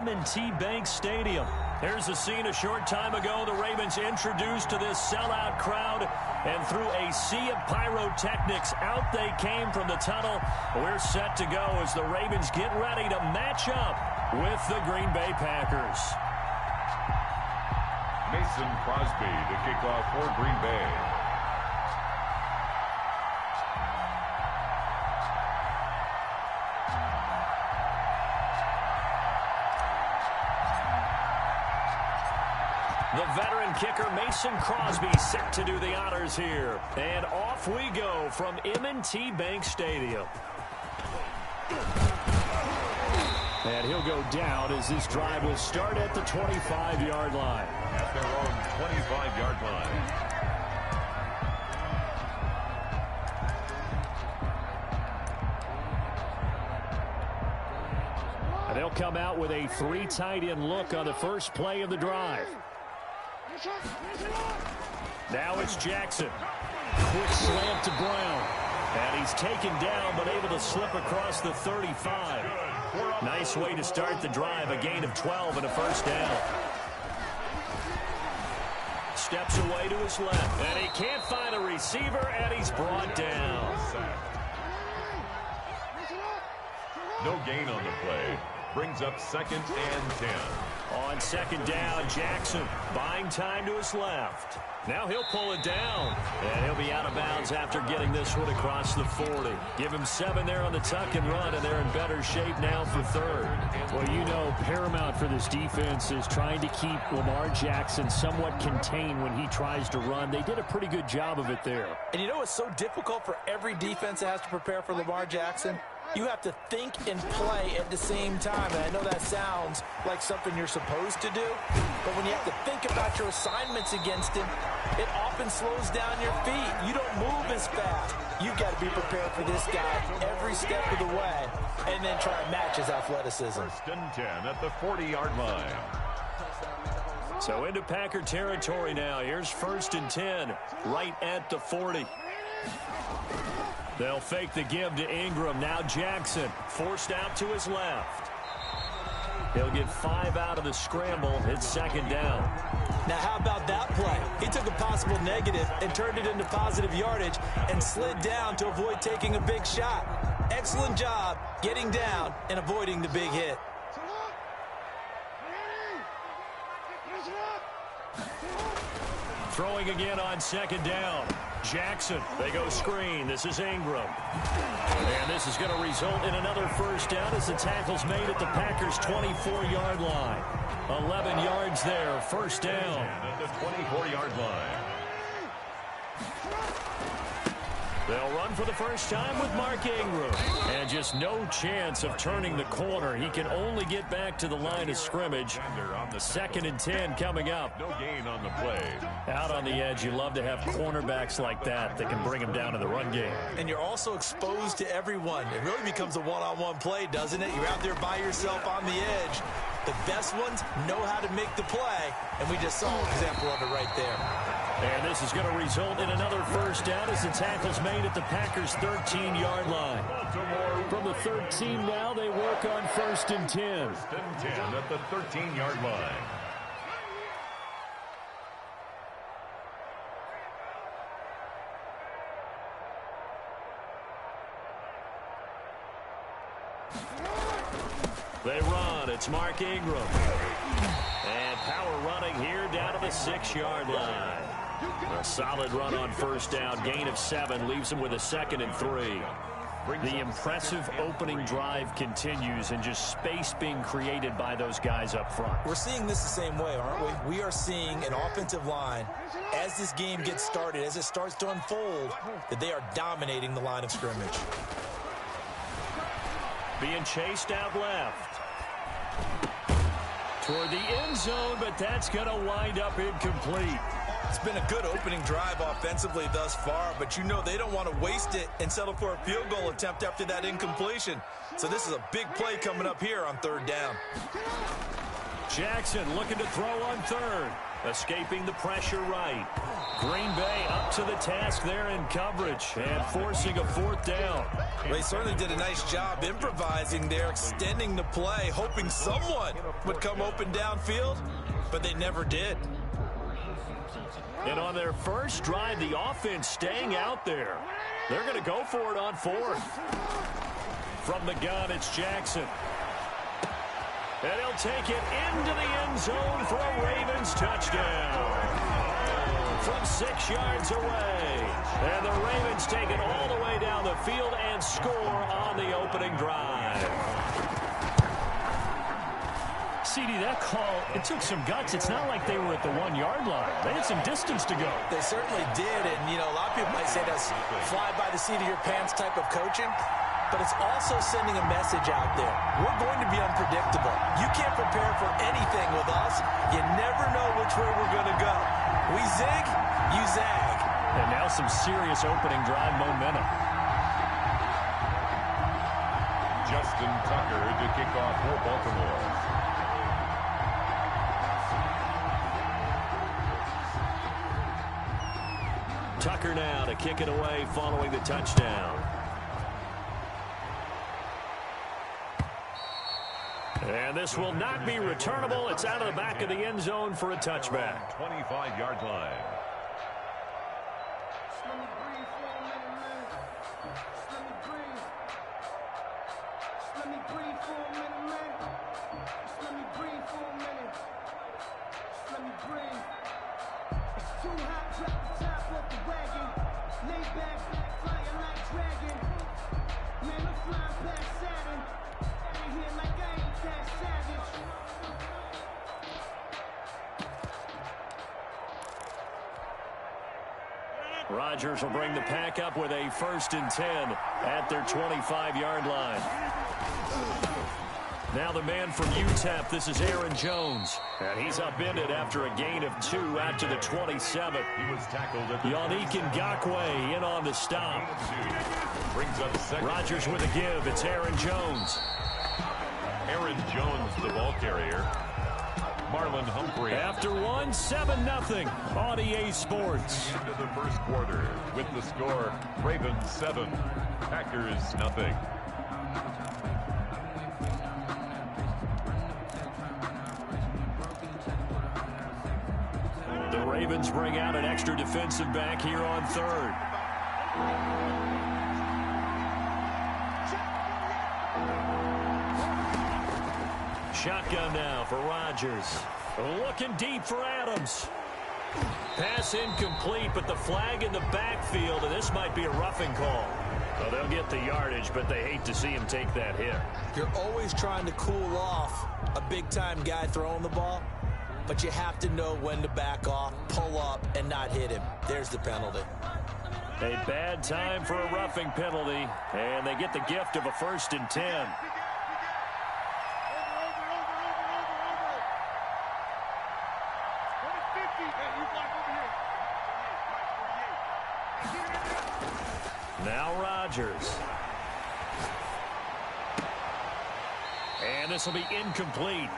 M&T Bank Stadium. Here's a scene a short time ago. The Ravens introduced to this sellout crowd, and through a sea of pyrotechnics, out they came from the tunnel. We're set to go as the Ravens get ready to match up with the Green Bay Packers. Mason Crosby to kick off for Green Bay. The veteran kicker Mason Crosby set to do the honors here. And off we go from M&T Bank Stadium. And he'll go down as this drive will start at the 25-yard line. At their own 25-yard line. And they'll come out with a three tight end look on the first play of the drive. Now it's Jackson. Quick slant to Brown. And he's taken down but able to slip across the 35. Nice way to start the drive. A gain of 12 and a first down. Steps away to his left. And he can't find a receiver, and he's brought down. No gain on the play. Brings up 2nd and 10. On 2nd down, Jackson buying time to his left. Now he'll pull it down, and he'll be out of bounds after getting this one across the 40. Give him 7 there on the tuck and run, and they're in better shape now for 3rd. Well, you know, paramount for this defense is trying to keep Lamar Jackson somewhat contained when he tries to run. They did a pretty good job of it there. And you know what's so difficult for every defense that has to prepare for Lamar Jackson? You have to think and play at the same time. And I know that sounds like something you're supposed to do, but when you have to think about your assignments against him, it often slows down your feet. You don't move as fast. You've got to be prepared for this guy every step of the way and then try and match his athleticism. 1st and 10 at the 40-yard line. So into Packer territory now. Here's 1st and 10 right at the 40. They'll fake the give to Ingram. Now Jackson forced out to his left. He'll get 5 out of the scramble. It's 2nd down. Now how about that play? He took a possible negative and turned it into positive yardage and slid down to avoid taking a big shot. Excellent job getting down and avoiding the big hit. Throwing again on 2nd down. Jackson, they go screen. This is Ingram. And this is going to result in another first down as the tackle's made at the Packers' 24-yard line. 11 yards there, 1st down. At the 24-yard line. They'll run for the first time with Mark Ingram. And just no chance of turning the corner. He can only get back to the line of scrimmage. 2nd and 10 coming up. No gain on the play. Out on the edge, you love to have cornerbacks like that can bring him down in the run game. And you're also exposed to everyone. It really becomes a one-on-one play, doesn't it? You're out there by yourself on the edge. The best ones know how to make the play, and we just saw an example of it right there. And this is going to result in another first down as the tackle's made at the Packers' 13-yard line. From the 13 now, they work on 1st and 10. 1st and 10 at the 13-yard line. They run. It's Mark Ingram. And power running here down to the 6-yard line. A solid run on first down. Gain of 7 leaves him with a 2nd and 3. The impressive opening drive continues, and just space being created by those guys up front. We're seeing this the same way, aren't we? We are seeing an offensive line, as this game gets started, as it starts to unfold, that they are dominating the line of scrimmage. Being chased out left. Toward the end zone, but that's going to wind up incomplete. It's been a good opening drive offensively thus far, but you know they don't want to waste it and settle for a field goal attempt after that incompletion. So this is a big play coming up here on 3rd down. Jackson looking to throw on 3rd. Escaping the pressure right. Green Bay up to the task there in coverage and forcing a fourth down. They certainly did a nice job improvising there, extending the play, hoping someone would come open downfield, but they never did. And on their first drive, the offense staying out there. They're going to go for it on fourth. From the gun, it's Jackson. And he'll take it into the end zone for a Ravens touchdown. From 6 yards away. And the Ravens take it all the way down the field and score on the opening drive. CD, that call, it took some guts. It's not like they were at the 1-yard line. They had some distance to go. They certainly did, and, you know, a lot of people might say that's fly by the seat of your pants type of coaching, but it's also sending a message out there. We're going to be unpredictable. You can't prepare for anything with us. You never know which way we're going to go. We zig, you zag. And now some serious opening drive momentum. Justin Tucker to kick off for Baltimore. Tucker now to kick it away following the touchdown. And this will not be returnable. It's out of the back of the end zone for a touchback. 25-yard line. Rodgers will bring the pack up with a 1st and 10 at their 25-yard line. Now the man from UTEP, this is Aaron Jones. And he's upended after a gain of 2 out to the 27. He was tackled at the Yannick Ngakoue in on the stop. brings up second. Rodgers with a give. It's Aaron Jones. Aaron Jones, the ball carrier. Marlon Humphrey. After one, 7-0 on EA Sports. Into the first quarter with the score, Ravens 7, Packers 0. The Ravens bring out an extra defensive back here on third. Shotgun now for Rodgers. Looking deep for Adams. Pass incomplete, but the flag in the backfield, and this might be a roughing call. Well, they'll get the yardage, but they hate to see him take that hit. You're always trying to cool off a big-time guy throwing the ball, but you have to know when to back off, pull up, and not hit him. There's the penalty. A bad time for a roughing penalty, and they get the gift of a 1st and 10. Now Rodgers. And this will be incomplete.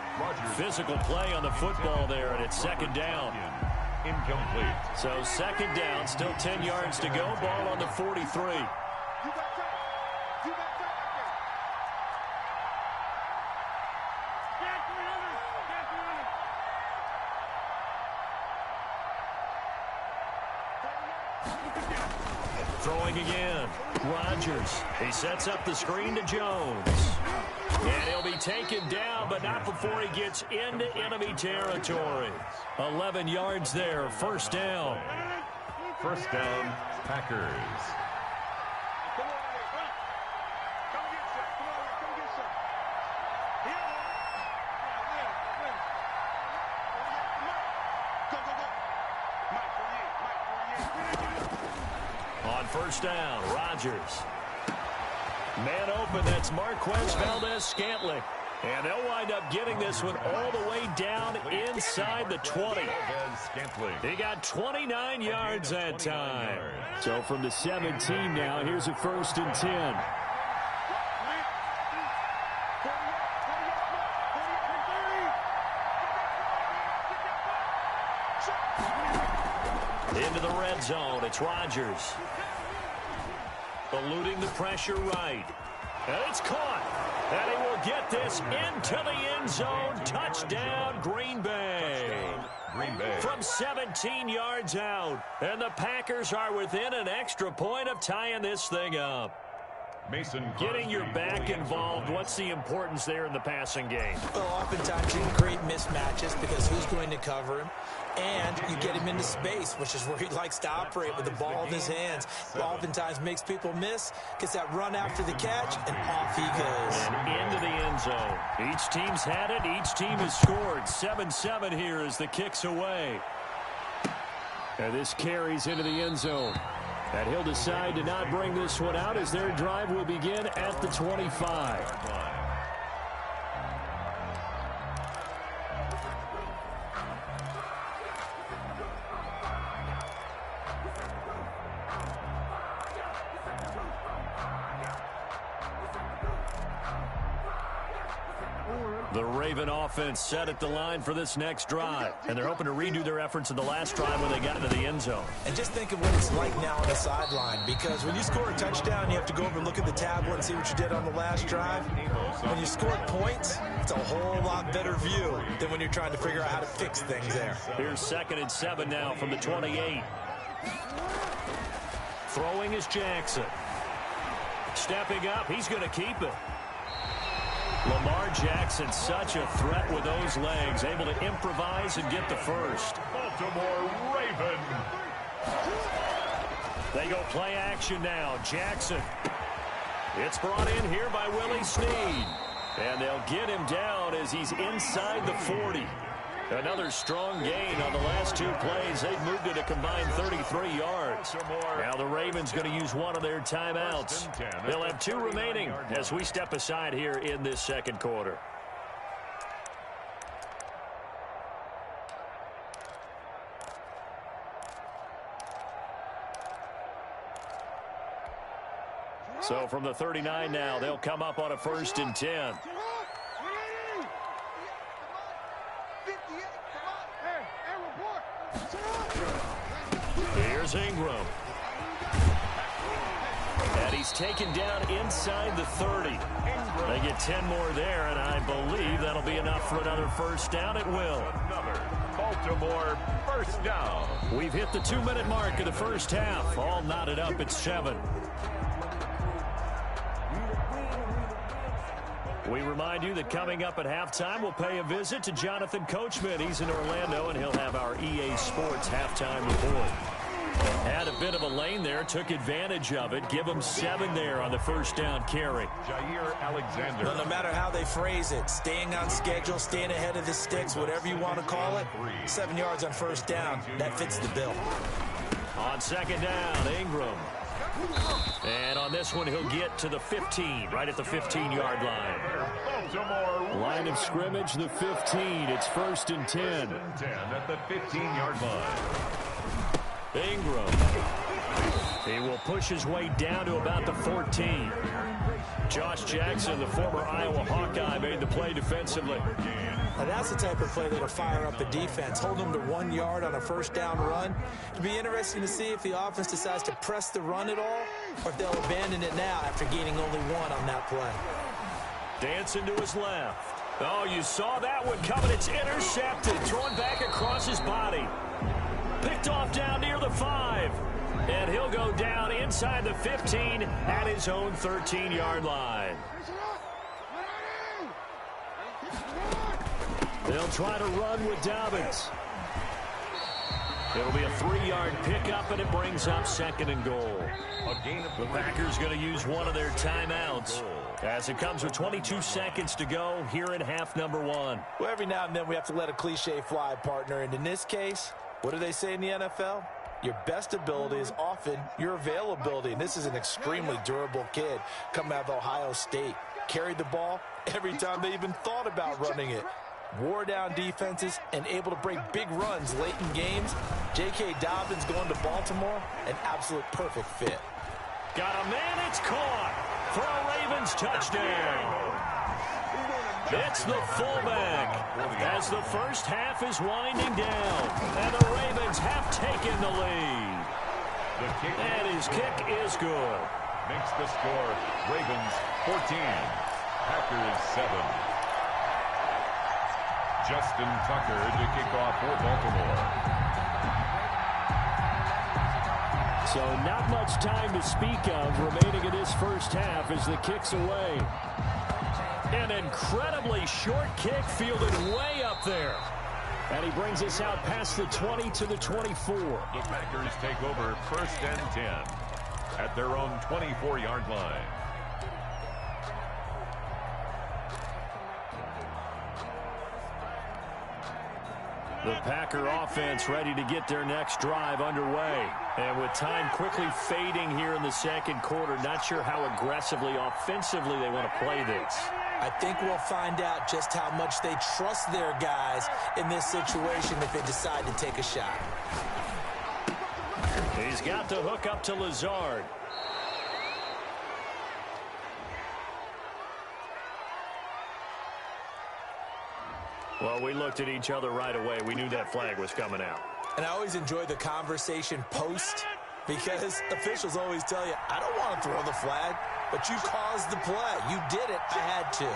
Physical play on the football there, and it's 2nd down. Incomplete. So 2nd down, still 10 yards to go. Ball on the 43. Throwing again. Rodgers. He sets up the screen to Jones. And he'll be taken down, but not before he gets into enemy territory. 11 yards there. 1st down. 1st down, Packers. On 1st down, Rodgers. Man open, that's Marquez Valdez-Scantling. And they'll wind up getting this one all the way down inside the 20. He got 29 yards that time. So from the 17 now, here's a 1st and 10. Into the red zone, it's Rodgers. Eluding the pressure right. And it's caught. And he will get this into the end zone. Touchdown, Green Bay. Green Bay. From 17 yards out. And the Packers are within an extra point of tying this thing up. Mason Getting your back involved, what's the importance there in the passing game? Well, oftentimes you can create mismatches because who's going to cover him? And you get him into space, which is where he likes to operate with the ball in his hands. Oftentimes makes people miss, gets that run after the catch, and off he goes. And into the end zone. Each team's had it. Each team has scored. 7-7 here as the kick's away. And this carries into the end zone. And he'll decide to not bring this one out as their drive will begin at the 25. The Raven offense set at the line for this next drive. And they're hoping to redo their efforts in the last drive when they got into the end zone. And just think of what it's like now on the sideline, because when you score a touchdown, you have to go over and look at the tablet and see what you did on the last drive. When you score points, it's a whole lot better view than when you're trying to figure out how to fix things there. Here's 2nd and 7 now from the 28. Throwing is Jackson. Stepping up, he's going to keep it. Lamar Jackson, such a threat with those legs, able to improvise and get the first. Baltimore Raven. They go play action now. Jackson. It's brought in here by Willie Snead. And they'll get him down as he's inside the 40. Another strong gain on the last 2 plays. They've moved it a combined 33 yards. Now the Ravens going to use one of their timeouts. They'll have 2 remaining as we step aside here in this second quarter. So from the 39 now, they'll come up on a 1st and 10. Here's Ingram. And he's taken down inside the 30. They get 10 more there, and I believe that'll be enough for another first down. It will. Another Baltimore first down. We've hit the 2-minute mark of the first half. All knotted up at 7. We remind you that coming up at halftime, we'll pay a visit to Jonathan Coachman. He's in Orlando, and he'll have our EA Sports halftime report. Had a bit of a lane there, took advantage of it. Give him 7 there on the first down carry. Jair Alexander. No matter how they phrase it, staying on schedule, staying ahead of the sticks, whatever you want to call it, 7 yards on first down, that fits the bill. On 2nd down, Ingram. And on this one, he'll get to the 15, right at the 15-yard line. Baltimore Line of scrimmage, the 15. It's 1st and 10. 10 at the 15-yard line. Ingram. He will push his way down to about the 14. Josh Jackson, the former Iowa Hawkeye, made the play defensively. Now that's the type of play that'll fire up the defense. Hold them to 1 yard on a first down run. It'll be interesting to see if the offense decides to press the run at all, or if they'll abandon it now after gaining only 1 on that play. Dancing to his left. Oh, you saw that one coming. It's intercepted. Thrown back across his body. Picked off down near the 5. And he'll go down inside the 15 at his own 13-yard line. They'll try to run with Dobbins. It'll be a 3-yard pickup, and it brings up 2nd and goal. The Packers going to use one of their timeouts as it comes with 22 seconds to go here in half number 1. Well, every now and then we have to let a cliche fly, partner. And in this case, what do they say in the NFL? Your best ability is often your availability. And this is an extremely durable kid coming out of Ohio State. Carried the ball every time they even thought about running it. Wore down defenses and able to break big runs late in games. J.K. Dobbins going to Baltimore, an absolute perfect fit. Got a man, it's caught for a Ravens touchdown. It's the fullback as the first half is winding down. And the Ravens have taken the lead. And his kick is good. Makes the score Ravens 14, Packers 7. Justin Tucker to kick off for Baltimore. So not much time to speak of remaining in this first half as the kick's away. An incredibly short kick fielded way up there. And he brings us out past the 20 to the 24. The Packers take over 1st and 10 at their own 24-yard line. The Packer offense ready to get their next drive underway. And with time quickly fading here in the second quarter, not sure how aggressively, offensively they want to play this. I think we'll find out just how much they trust their guys in this situation if they decide to take a shot. He's got the hook up to Lazard. Well, we looked at each other right away. We knew that flag was coming out. And I always enjoy the conversation post because officials always tell you, I don't want to throw the flag, but you caused the play. You did it. I had to.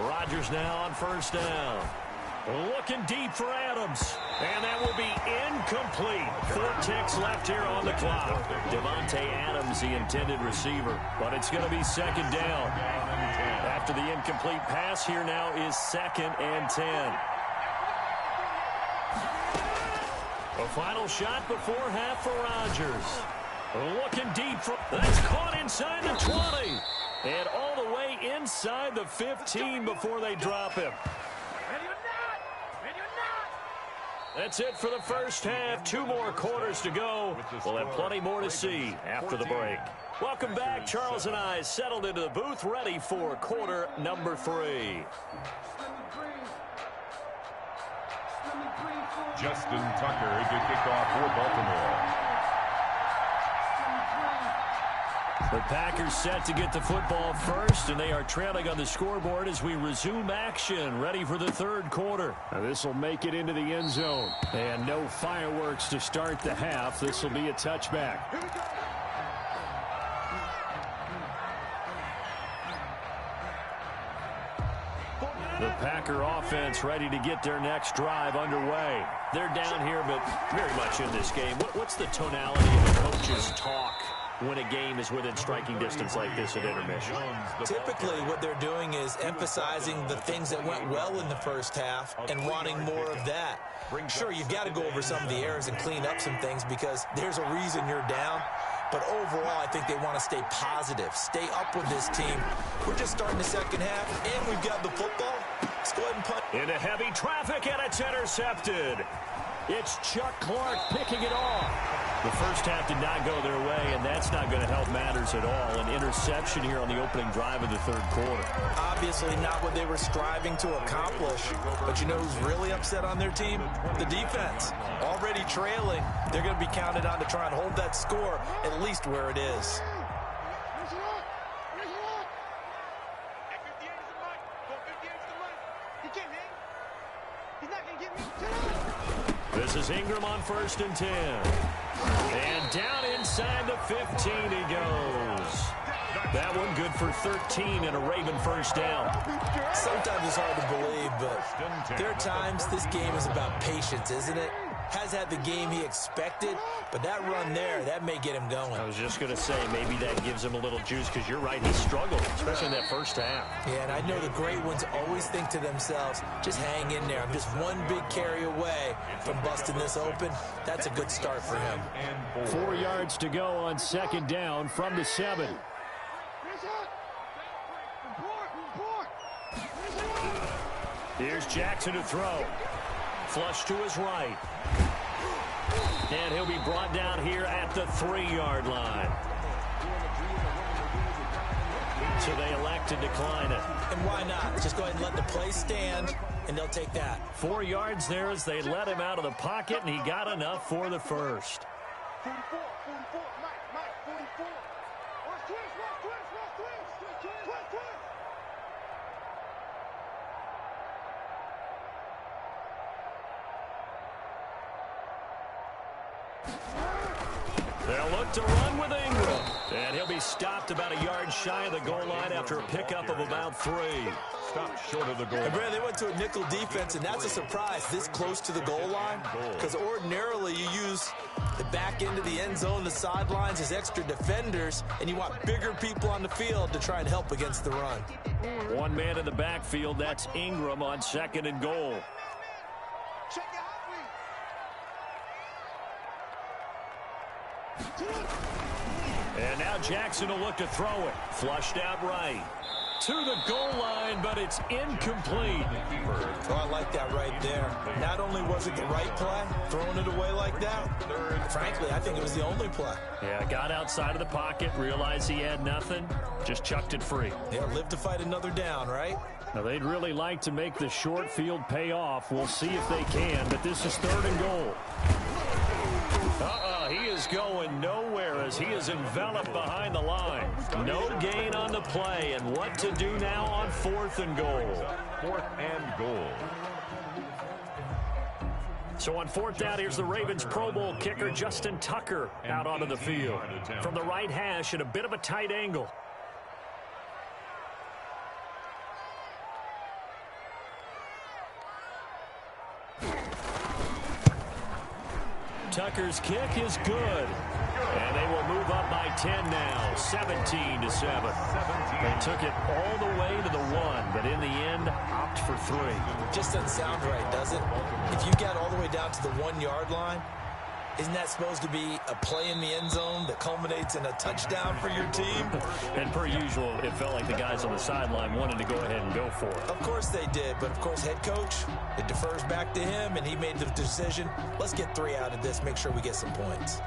Rodgers now on 1st down. Looking deep for Adams. And that will be incomplete. 4 ticks left here on the clock. Devontae Adams, the intended receiver. But it's going to be 2nd down. After the incomplete pass, here now is 2nd and 10. A final shot before half for Rodgers. Looking deep for... That's caught inside the 20. And all the way inside the 15 before they drop him. That's it for the first half. 2 more quarters to go. We'll have plenty more to see after the break. Welcome back. Charles and I settled into the booth, ready for quarter number 3. Justin Tucker to kick off for Baltimore. The Packers set to get the football first, and they are trailing on the scoreboard as we resume action, ready for the 3rd quarter. Now this will make it into the end zone. And no fireworks to start the half. This will be a touchback. The Packer offense ready to get their next drive underway. They're down here, but very much in this game. What's the tonality of the coach's talk when a game is within striking distance like this at intermission? Typically, what they're doing is emphasizing the things that went well in the first half and wanting more of that. Sure, you've got to go over some of the errors and clean up some things because there's a reason you're down. But overall, I think they want to stay positive, stay up with this team. We're just starting the second half, and we've got the football. Let's go ahead and punt. Into heavy traffic, and it's intercepted. It's Chuck Clark picking it off. The first half did not go their way, and that's not going to help matters at all. An interception here on the opening drive of the 3rd quarter. Obviously not what they were striving to accomplish. But you know who's really upset on their team? The defense. Already trailing. They're going to be counted on to try and hold that score at least where it is. This is Ingram on 1st and 10. And down inside the 15 he goes. That one good for 13 and a Raven 1st down. Sometimes it's hard to believe, but there are times this game is about patience, isn't it? Has had the game he expected, but that run there, that may get him going. I was just going to say, maybe that gives him a little juice because you're right, he struggled, especially in that first half. Yeah, and I know the great ones always think to themselves, just hang in there. I'm just one big carry away from busting this open. That's a good start for him. 4 yards to go on 2nd down from the 7. Here's Jackson to throw. Flush to his right. And he'll be brought down here at the 3-yard line. So they elect to decline it. And why not? Just go ahead and let the play stand. and they'll take that. 4 yards there as they let him out of the pocket, and he got enough for the first. 44, Mike, 44. Watch twist. They'll look to run with Ingram. And he'll be stopped about a yard shy of the goal line after a pickup of about 3. Stopped short of the goal line. And Brad, they went to a nickel defense, and that's a surprise this close to the goal line. Because ordinarily you use the back end of the end zone, the sidelines as extra defenders, and you want bigger people on the field to try and help against the run. 1 man in the backfield. That's Ingram on 2nd and goal. And now Jackson will look to throw it. Flushed out right. To the goal line, but it's incomplete. Oh, I like that right there. Not only was it the right play, throwing it away like that, frankly, I think it was the only play. Yeah, got outside of the pocket, realized he had nothing, just chucked it free. Yeah, live to fight another down, right? Now, they'd really like to make the short field pay off. We'll see if they can, but this is 3rd and goal. He is going nowhere as he is enveloped behind the line. No gain on the play, and what to do now on 4th and goal. 4th and goal. So on 4th down, here's the Ravens Pro Bowl kicker Justin Tucker out onto the field. From the right hash at a bit of a tight angle. Tucker's kick is good. And they will move up by 10 now, 17-7. They took it all the way to the 1, but in the end, opt for 3. Just doesn't sound right, does it? If you got all the way down to the 1-yard line, isn't that supposed to be a play in the end zone that culminates in a touchdown for your team? And per usual, it felt like the guys on the sideline wanted to go ahead and go for it. Of course they did, but of course head coach, it defers back to him, and he made the decision, let's get 3 out of this, make sure we get some points.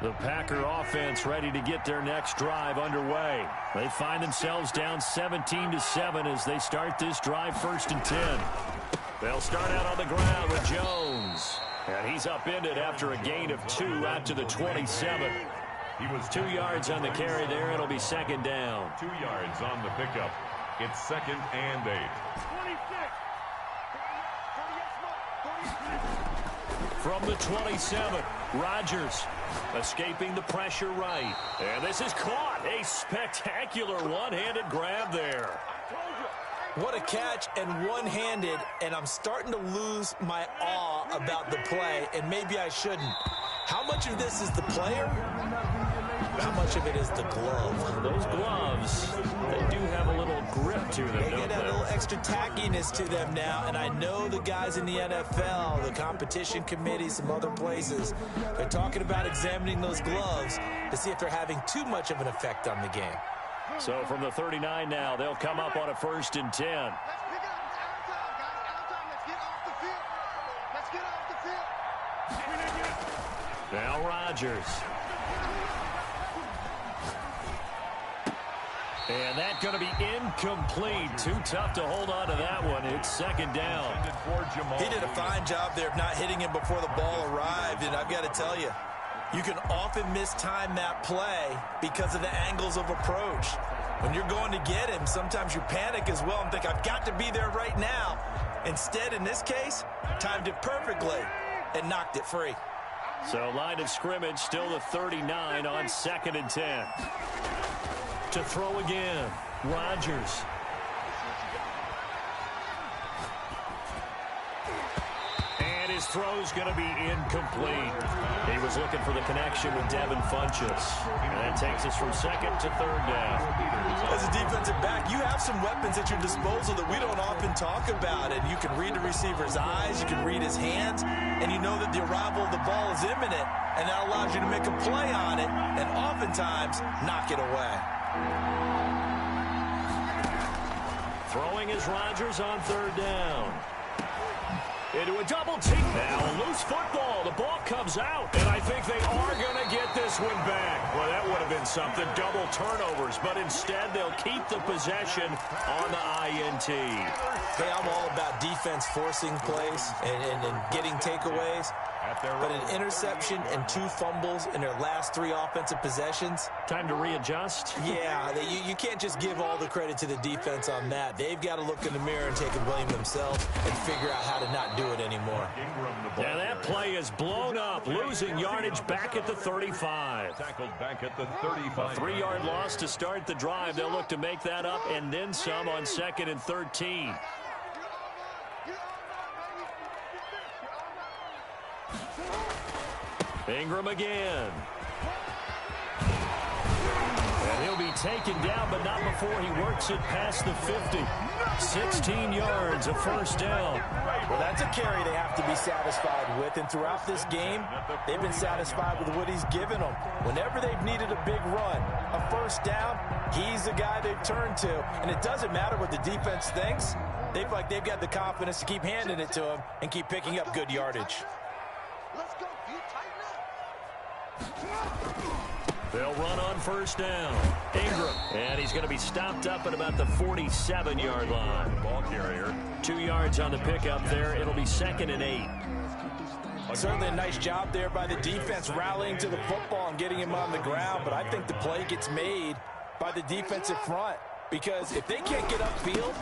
The Packer offense ready to get their next drive underway. They find themselves down 17-7 as they start this drive 1st and 10. They'll start out on the ground with Jones. And he's upended after a gain of 2 out to the 27. He was 2 yards on the carry there. It'll be 2nd down. 2 yards on the pickup. It's 2nd and 8. From the 27, Rodgers escaping the pressure right. And this is caught. A spectacular one-handed grab there. What a catch and one-handed, and I'm starting to lose my awe about the play, and maybe I shouldn't. How much of this is the player? How much of it is the glove? Those gloves, they do have a little grip to them, They don't get a they? little extra tackiness to them now, and I know the guys in the NFL, the competition committee, some other places, they're talking about examining those gloves to see if they're having too much of an effect on the game. So from the 39 now, they'll come up on a 1st and 10. Let's pick it up. It's out of time, guys. Out of time. Let's get off the field. Let's get off the field. Now Rodgers. And that's going to be incomplete. Too tough to hold on to that one. It's 2nd down. He did a fine job there of not hitting him before the ball arrived, and I've got to tell you, you can often mistime that play because of the angles of approach. When you're going to get him, sometimes you panic as well and think, I've got to be there right now. Instead, in this case, timed it perfectly and knocked it free. So line of scrimmage still the 39 on 2nd and 10. To throw again, Rodgers. And his throw's going to be incomplete. He was looking for the connection with Devin Funchess. And that takes us from 2nd to 3rd down. As a defensive back, you have some weapons at your disposal that we don't often talk about. And you can read the receiver's eyes, you can read his hands, and you know that the arrival of the ball is imminent. And that allows you to make a play on it and oftentimes knock it away. Throwing is Rodgers on 3rd down. into a double team. Now a loose football. The ball comes out. And I think they are going to get this one back. Well, that would have been something. Double turnovers. But instead, they'll keep the possession on the INT. Hey, I'm all about defense forcing plays and getting takeaways. But an interception and 2 fumbles in their last 3 offensive possessions. Time to readjust? Yeah, you can't just give all the credit to the defense on that. They've got to look in the mirror and take a blame themselves and figure out how to not do it anymore. Yeah, that play is blown up, losing yardage back at the 35. Tackled back at the 35. A 3-yard loss to start the drive. They'll look to make that up and then some on 2nd and 13. Ingram again. And he'll be taken down, but not before he works it past the 50. 16 yards, a first down. Well, that's a carry they have to be satisfied with. And throughout this game, they've been satisfied with what he's given them. Whenever they've needed a big run, a first down, he's the guy they've turned to. And it doesn't matter what the defense thinks. They feel like they've got the confidence to keep handing it to him and keep picking up good yardage. Let's go. You tighten up. They'll run on first down. Ingram. And he's going to be stopped up at about the 47-yard line. Ball carrier. 2 yards on the pickup there. It'll be 2nd and 8. Certainly a nice job there by the defense rallying to the football and getting him on the ground. But I think the play gets made by the defensive front. Because if they can't get upfield,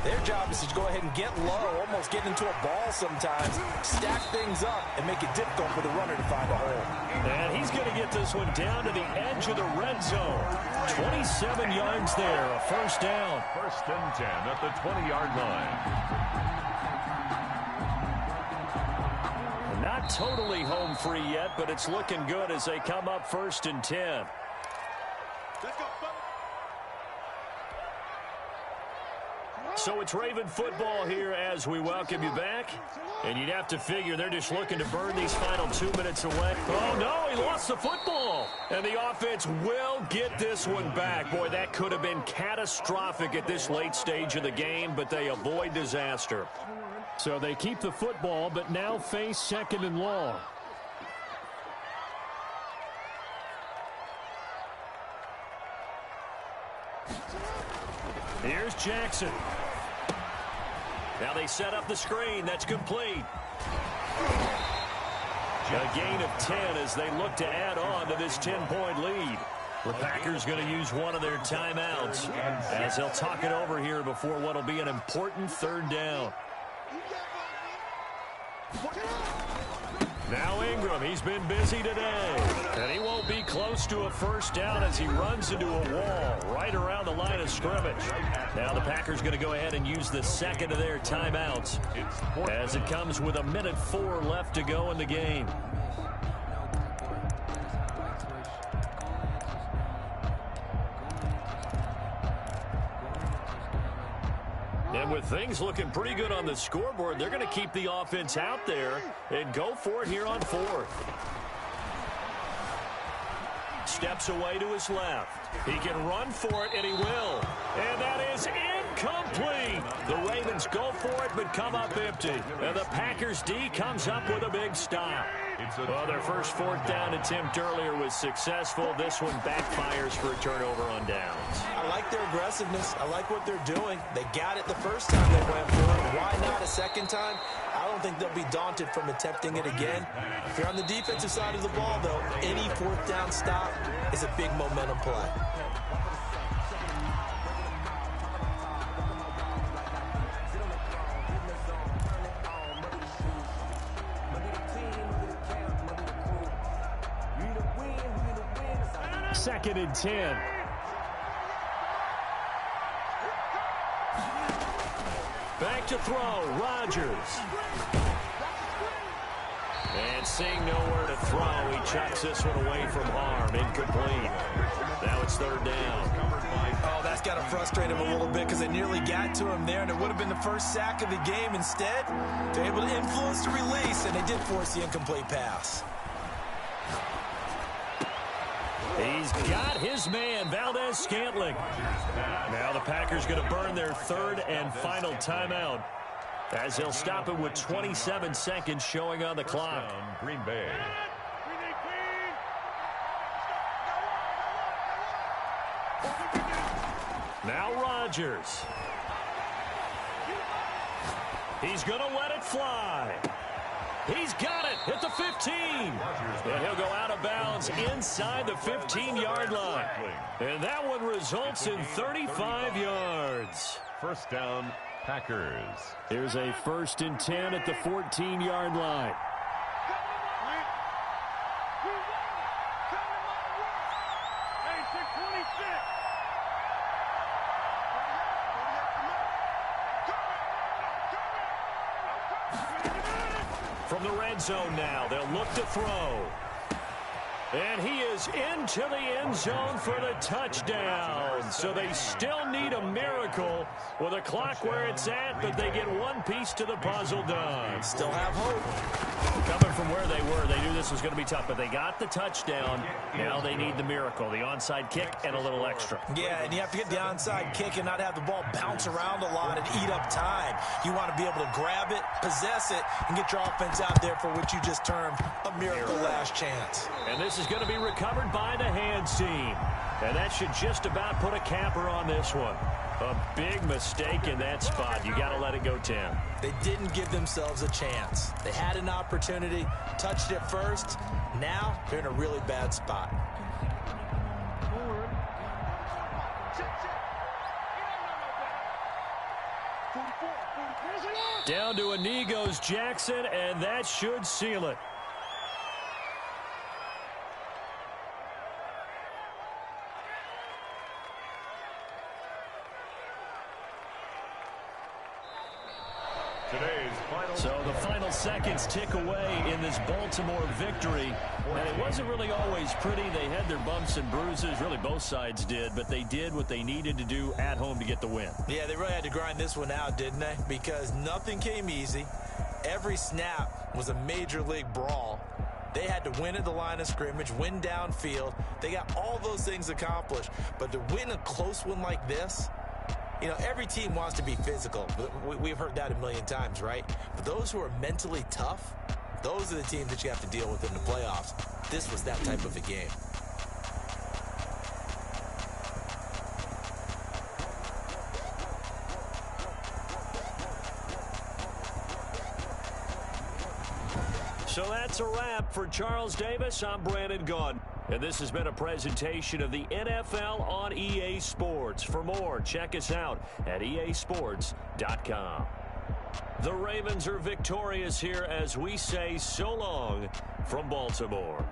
their job is to go ahead and get low, almost get into a ball sometimes, stack things up, and make it difficult for the runner to find a hole. And he's going to get this one down to the edge of the red zone. 27 yards there, a first down. 1st and 10 at the 20-yard line. Not totally home free yet, but it's looking good as they come up 1st and 10. Let's go. So it's Raven football here as we welcome you back. And you'd have to figure they're just looking to burn these final 2 minutes away. Oh, no, he lost the football. And the offense will get this one back. Boy, that could have been catastrophic at this late stage of the game, but they avoid disaster. So they keep the football, but now face 2nd and long. Here's Jackson. Now they set up the screen. That's complete. A gain of 10 as they look to add on to this 10-point lead. The Packers going to use one of their timeouts as they'll talk it over here before what will be an important 3rd down. Now Ingram, he's been busy today. And he won't be close to a first down as he runs into a wall right around the line of scrimmage. Now the Packers going to go ahead and use the 2nd of their timeouts as it comes with 1:04 left to go in the game. And with things looking pretty good on the scoreboard, they're going to keep the offense out there and go for it here on 4th. Steps away to his left. He can run for it, and he will. And that is incomplete. The Ravens go for it, but come up empty. And the Packers D comes up with a big stop. Well, their first 4th down attempt earlier was successful. This one backfires for a turnover on downs. I like their aggressiveness. I like what they're doing. They got it the first time they went for it. Why not a second time? I don't think they'll be daunted from attempting it again. If you're on the defensive side of the ball, though, any 4th down stop is a big momentum play. Second and 10. Back to throw, Rodgers. And seeing nowhere to throw, he chucks this one away from harm. Incomplete. Now it's 3rd down. Oh, that's got to frustrate him a little bit because they nearly got to him there, and it would have been the first sack of the game. Instead, they're able to influence the release, and they did force the incomplete pass. He's got his man, Valdez-Scantling. Now the Packers going to burn their 3rd and final timeout. as he'll stop it with 27 seconds showing on the clock. Down, Green Bay. Now Rodgers. He's going to let it fly. He's got it at the 15. And he'll go out of bounds inside the 15-yard line. And that one results in 35 yards. First down, Packers. Here's a 1st and 10 at the 14-yard line. From the red zone now, they'll look to throw. And he is into the end zone for the touchdown. So they still need a miracle with a clock where it's at, but they get one piece to the puzzle done. Still have hope. Coming from where they were, they knew this was going to be tough, but they got the touchdown. Now they need the miracle, the onside kick and a little extra. Yeah, and you have to get the onside kick and not have the ball bounce around a lot and eat up time. You want to be able to grab it, possess it, and get your offense out there for what you just termed a miracle last chance. And this is going to be recovered by the hands team. And that should just about put a capper on this one. A big mistake in that spot. You got to let it go 10. They didn't give themselves a chance. They had an opportunity, touched it first. Now they're in a really bad spot. Down to a knee goes Jackson, and that should seal it. So the final seconds tick away in this Baltimore victory. And it wasn't really always pretty. They had their bumps and bruises. Really, both sides did. But they did what they needed to do at home to get the win. Yeah, they really had to grind this one out, didn't they? Because nothing came easy. Every snap was a major league brawl. They had to win at the line of scrimmage, win downfield. They got all those things accomplished. But to win a close one like this, you know, every team wants to be physical. We've heard that a million times, right? But those who are mentally tough, those are the teams that you have to deal with in the playoffs. This was that type of a game. So that's a wrap for Charles Davis. I'm Brandon Gaudin. And this has been a presentation of the NFL on EA Sports. For more, check us out at easports.com. The Ravens are victorious here as we say so long from Baltimore.